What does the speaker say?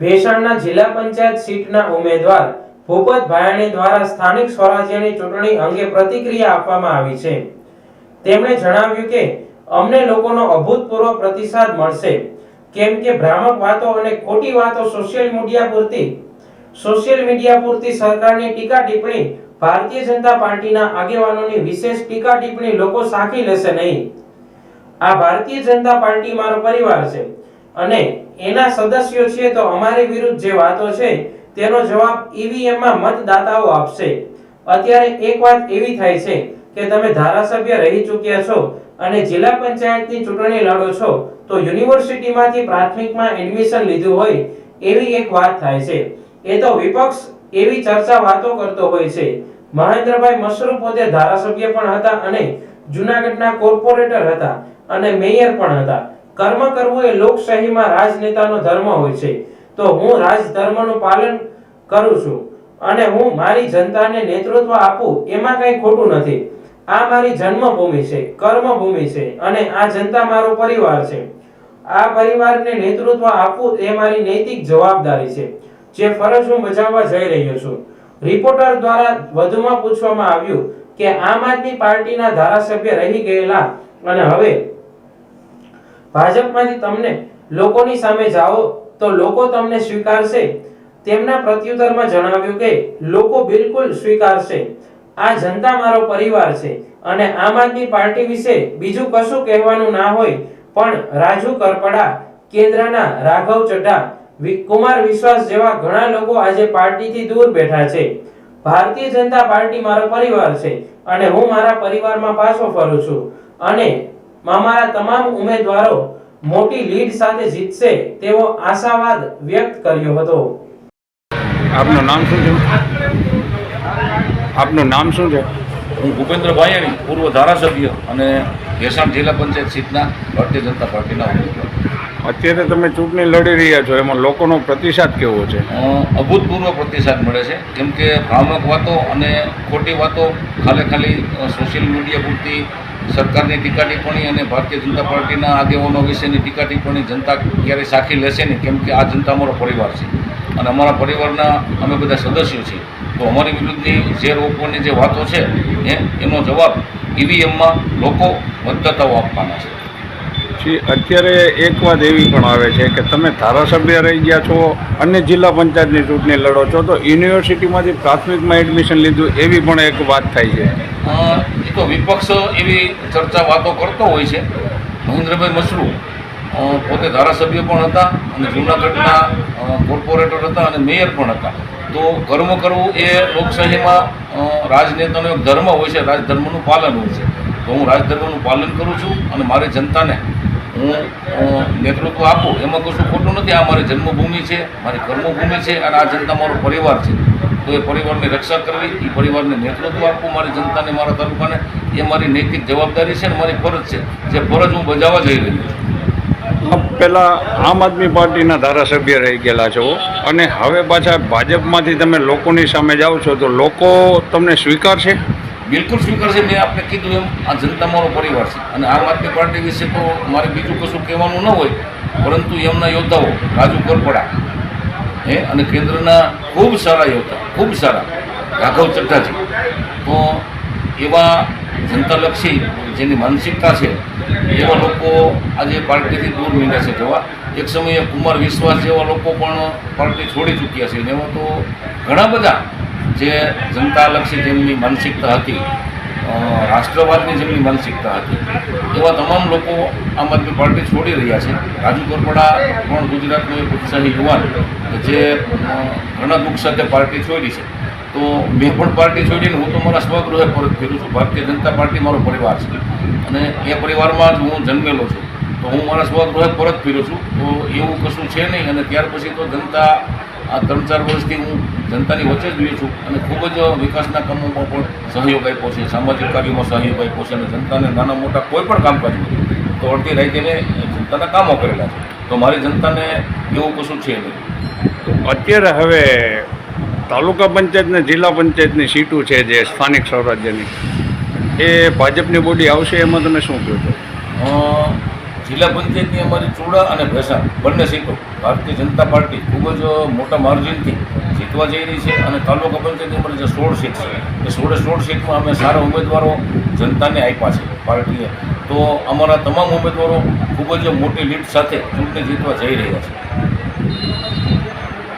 ભેસાણના જિલ્લા પંચાયત સીટના ઉમેદવાર ભૂપત ભાયાણી દ્વારા સ્થાનિક સ્વરાજ્યની ચૂંટણી અંગે પ્રતિક્રિયા આપવામાં આવી છે। તેમણે જણાવ્યું કે અમને લોકોનો અભૂતપૂર્વ પ્રતિસાદ મળશે, કેમ કે ભ્રામક વાતો અને ખોટી વાતો સોશિયલ મીડિયા પૂરતી સરકારની ટીકા ટિપ્પણી, ભારતીય જનતા પાર્ટીના આગેવાનોની વિશેષ ટીકા ટિપ્પણી લોકો સાખી લેશે નહીં। આ ભારતીય જનતા પાર્ટી મારો પરિવાર છે અને એના સદસ્યો છે, તો અમારી વિરુદ્ધ જે વાતો છે તેનો જવાબ ઈવીએમ માં મતદાતાઓ આપશે। અત્યારે એક વાત એવી થાય છે કે તમે ધારાસભ્ય રહી ચૂક્યા છો અને જિલ્લા પંચાયતની ચૂંટણી લડો છો, તો યુનિવર્સિટીમાંથી પ્રાથમિકમાં એડમિશન લીધું હોય એવી એક વાત થાય છે। એ તો વિપક્ષ એવી ચર્ચા વાતો કરતો હોય છે। મહેન્દ્રભાઈ મશરૂ પોતે ધારાસભ્ય પણ હતા અને જૂનાગઢના કોર્પોરેટર હતા અને મેયર પણ હતા। કર્મ કરવું એ લોકશાહીમાં રાજનેતાનો ધર્મ હોય છે, તો હું રાજધર્મનું પાલન કરું છું અને હું મારી જનતાને નેતૃત્વ આપું એમાં કંઈ ખોટું નથી। આ મારી જન્મભૂમિ છે, કર્મભૂમિ છે અને આ જનતા મારો પરિવાર છે। આ પરિવારને નેતૃત્વ આપવું એ મારી નૈતિક જવાબદારી છે, જે ફરજ હું બજાવવા જઈ રહ્યો છું। રિપોર્ટર દ્વારા વધુમાં પૂછવામાં આવ્યું કે આમ આદમી પાર્ટીના ધારાસભ્ય રહી ગયેલા અને હવે ભાજપમાંથી તમને લોકોની સામે જાઓ તો લોકો તમને સ્વીકારશે? તેમના પ્રત્યુત્તરમાં જણાવ્યું કે લોકો બિલકુલ સ્વીકારશે। આ જનતા મારો પરિવાર છે અને આમ આદમી પાર્ટી વિશે બીજું કશું કહેવાનું ના હોય, પણ રાજુ કરપડા, કેન્દ્રના રાઘવ ચઢ્ઢા, કુમાર વિશ્વાસ જેવા ઘણા લોકો આજે પાર્ટીથી દૂર બેઠા છે। ભારતીય જનતા પાર્ટી મારો પરિવાર છે અને હું મારા પરિવારમાં પાછો ફરું છું અને અમારા તમામ ઉમેદવારો મોટી લીડ સાથે જીતશે તેવો આશાવાદ વ્યક્ત કર્યો હતો। આપનું નામ શું છે? આપનું નામ શું છે? હું ભૂપેન્દ્ર ભાયાણી, પૂર્વ ધારાસભ્ય અને ભેસાણ જિલ્લા પંચાયત સીટના ભારતીય જનતા પાર્ટીના ઉમેદવાર। અત્યારે તમે ચૂંટણી લડી રહ્યા છો, એમાં લોકોનો પ્રતિસાદ કેવો છે? અભૂતપૂર્વ પ્રતિસાદ મળે છે, કેમ કે ભ્રામક વાતો અને ખોટી વાતો ખાલી સોશિયલ મીડિયા પૂરતી સરકારની ટીકા ટિપ્પણી અને ભારતીય જનતા પાર્ટીના આગેવાનો વિશેની ટીકા ટિપ્પણી જનતા ક્યારેય સાખી લેશે નહીં, કેમ કે આ જનતા અમારો પરિવાર છે અને અમારા પરિવારના અમે બધા સદસ્યો છીએ। તો અમારી વિરુદ્ધની જે રોકવાની જે વાતો છે એનો જવાબ ઈવીએમમાં લોકો મતદાતાઓ આપવાના છે। અત્યારે એક વાત એવી પણ આવે છે કે તમે ધારાસભ્ય રહી ગયા છો અને જિલ્લા પંચાયતની ચૂંટણી લડો છો, તો યુનિવર્સિટીમાંથી પ્રાથમિકમાં એડમિશન લીધું એવી પણ એક વાત થાય છે। એ તો વિપક્ષ એવી ચર્ચા વાતો કરતો હોય છે। મહેન્દ્રભાઈ મશરૂ પોતે ધારાસભ્ય પણ હતા અને જૂનાગઢના કોર્પોરેટર હતા અને મેયર પણ હતા। તો કર્મ કરવું એ લોકશાહીમાં રાજનેતાનો એક ધર્મ હોય છે, રાજધર્મનું પાલન હોય છે। તો હું રાજધર્મનું પાલન કરું છું અને મારી જનતાને હું નેતૃત્વ આપું એમાં કશું ખોટું નથી। આ મારી જન્મભૂમિ છે, મારી કર્મભૂમિ છે અને આ જનતા મારો પરિવાર છે। તો એ પરિવારની રક્ષા કરવી, એ પરિવારને નેતૃત્વ આપવું મારી જનતાને, મારા તાલુકાને, એ મારી નૈતિક જવાબદારી છે અને મારી ફરજ છે, જે ફરજ હું બજાવવા જઈ રહ્યો છું। પહેલાં આમ આદમી પાર્ટીના ધારાસભ્ય રહી ગયેલા છો અને હવે પાછા ભાજપમાંથી તમે લોકોની સામે જાઓ છો, તો લોકો તમને સ્વીકારશે? બિલકુલ સ્વીકારશે। મેં આપને કીધું એમ આ જનતા મારો પરિવાર છે અને આમ આદમી પાર્ટી વિશે તો મારે બીજું કશું કહેવાનું ન હોય, પરંતુ એમના યોદ્ધાઓ રાજુ કરપડા અને કેન્દ્રના ખૂબ સારા યોદ્ધા, ખૂબ સારા રાઘવ ચઢ્ઢાજી, તો એવા જનતાલક્ષી જેની માનસિકતા છે એવા લોકો આજે પાર્ટીથી દૂર મીંડ્યા છે જવા। એક સમયે કુમાર વિશ્વાસ જેવા લોકો પણ પાર્ટી છોડી ચૂક્યા છે અને એવા તો ઘણા બધા જે જનતાલક્ષી જેમની માનસિકતા હતી, રાષ્ટ્રવાદની જેમની માનસિકતા હતી, એવા તમામ લોકો આમ આદમી પાર્ટી છોડી રહ્યા છે। રાજુ કરપડા પણ ગુજરાતનો એક ઉત્સાહી યુવાન જે ઘણા દુઃખ સાથે પાર્ટી છોડી છે। તો મેં પણ પાર્ટી છોડીને હું તો મારા સ્વગૃહે પરત ફેરું છું। ભારતીય જનતા પાર્ટી મારો પરિવાર છે અને એ પરિવારમાં જ હું જન્મેલો છું, તો હું મારા સ્વગૃહે પરત ફેરું છું। તો એવું કશું છે નહીં અને ત્યાર પછી તો જનતા આ 3-4 વર્ષથી હું જનતાની વચ્ચે જ રહ્યો છું અને ખૂબ જ વિકાસના કામોમાં પણ સહયોગ આપ્યો છે, સામાજિક કાર્યોમાં સહયોગ આપ્યો છે અને જનતાને નાના મોટા કોઈ પણ કામકાજ હોય તો અડધી રાઈને જનતાના કામો કરેલા છે। તો મારી જનતાને એવું કશું છે નહીં। અત્યારે હવે તાલુકા પંચાયત ને જિલ્લા પંચાયતની સીટો છે જે સ્થાનિક સ્વરાજ્યની, એ ભાજપની બોડી આવશે, એમાં તમે શું કહો છો? જિલ્લા પંચાયતની અમારી ચૂડા અને ભેસાણ બંને સીટો ભારતીય જનતા પાર્ટી ખૂબ જ મોટા માર્જિનથી જીતવા જઈ રહી છે અને તાલુકા પંચાયતની અમારી જે 16 સીટ છે એ 16 સીટમાં અમે સારા ઉમેદવારો જનતાને આપ્યા છે પાર્ટીએ. તો અમારા તમામ ઉમેદવારો ખૂબ જ મોટી લીડ સાથે ચૂંટણી જીતવા જઈ રહ્યા છે.